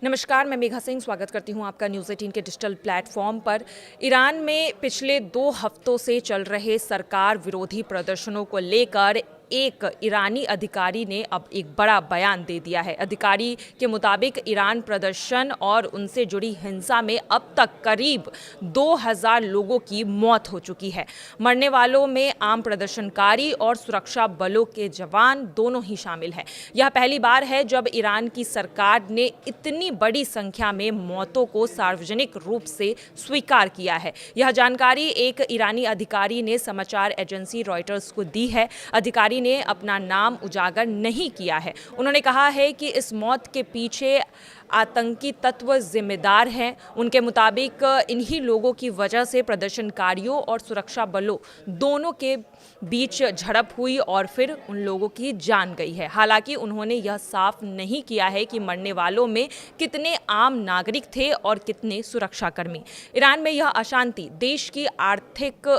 नमस्कार, मैं मेघा सिंह स्वागत करती हूं आपका न्यूज़ 18 के डिजिटल प्लेटफॉर्म पर। ईरान में पिछले 2 हफ्तों से चल रहे सरकार विरोधी प्रदर्शनों को लेकर एक ईरानी अधिकारी ने अब एक बड़ा बयान दे दिया है। अधिकारी के मुताबिक ईरान प्रदर्शन और उनसे जुड़ी हिंसा में अब तक करीब 2000 लोगों की मौत हो चुकी है। मरने वालों में आम प्रदर्शनकारी और सुरक्षा बलों के जवान दोनों ही शामिल हैं। यह पहली बार है जब ईरान की सरकार ने इतनी बड़ी संख्या में मौतों को सार्वजनिक रूप से स्वीकार किया है। यह जानकारी एक ईरानी अधिकारी ने समाचार एजेंसी रॉयटर्स को दी है। अधिकारी ने अपना नाम उजागर नहीं किया है। उन्होंने कहा है कि इस मौत के पीछे आतंकी तत्व जिम्मेदार हैं। उनके मुताबिक इन्हीं लोगों की वजह से प्रदर्शनकारियों और सुरक्षा बलों दोनों के बीच झड़प हुई और फिर उन लोगों की जान गई है। हालांकि उन्होंने यह साफ नहीं किया है कि मरने वालों में कितने आम नागरिक थे और कितने सुरक्षाकर्मी। ईरान में यह अशांति देश की आर्थिक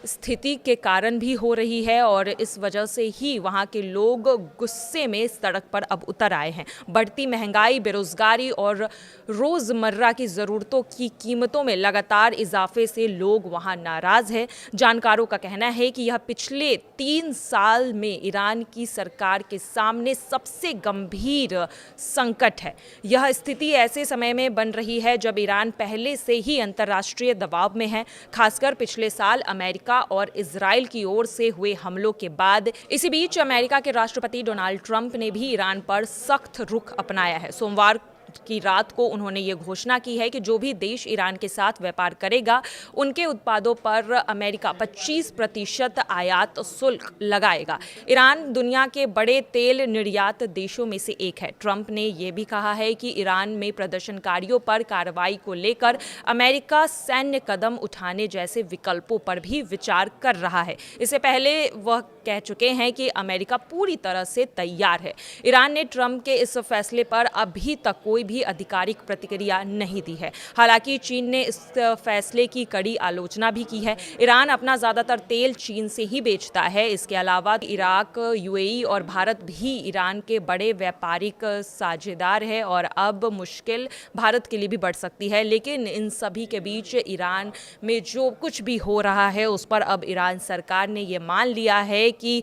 स्थिति के कारण भी हो रही है और इस वजह से ही वहां के लोग गुस्से में सड़क पर अब उतर आए हैं। बढ़ती महंगाई, बेरोजगारी और रोजमर्रा की जरूरतों की कीमतों में लगातार इजाफे से लोग वहां नाराज हैं। जानकारों का कहना है कि यह पिछले 3 साल में ईरान की सरकार के सामने सबसे गंभीर संकट है। यह स्थिति ऐसे समय में बन रही है जब ईरान पहले से ही अंतर्राष्ट्रीय दबाव में है, खासकर पिछले साल अमेरिका और इजराइल की ओर से हुए हमलों के बाद। इसी बीच अमेरिका के राष्ट्रपति डोनाल्ड ट्रंप ने भी ईरान पर सख्त रुख अपनाया है। सोमवार की रात को उन्होंने ये घोषणा की है कि जो भी देश ईरान के साथ व्यापार करेगा उनके उत्पादों पर अमेरिका 25% आयात शुल्क लगाएगा। ईरान दुनिया के बड़े तेल निर्यात देशों में से एक है। ट्रंप ने यह भी कहा है कि ईरान में प्रदर्शनकारियों पर कार्रवाई को लेकर अमेरिका सैन्य कदम उठाने जैसे विकल्पों पर भी विचार कर रहा है। इससे पहले वह कह चुके हैं कि अमेरिका पूरी तरह से तैयार है। ईरान ने ट्रंप के इस फैसले पर अभी तक कोई भी आधिकारिक प्रतिक्रिया नहीं दी है। हालांकि चीन ने इस फैसले की कड़ी आलोचना भी की है। ईरान अपना ज्यादातर तेल चीन से ही बेचता है। इसके अलावा इराक, यूएई और भारत भी ईरान के बड़े व्यापारिक साझेदार है और अब मुश्किल भारत के लिए भी बढ़ सकती है। लेकिन इन सभी के बीच ईरान में जो कुछ भी हो रहा है उस पर अब ईरान सरकार ने ये मान लिया है कि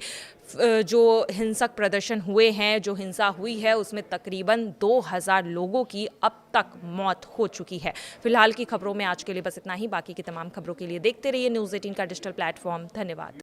जो हिंसक प्रदर्शन हुए हैं, जो हिंसा हुई है, उसमें तकरीबन 2000 लोगों की अब तक मौत हो चुकी है। फिलहाल की खबरों में आज के लिए बस इतना ही। बाकी की तमाम खबरों के लिए देखते रहिए न्यूज़ 18 का डिजिटल प्लेटफॉर्म। धन्यवाद।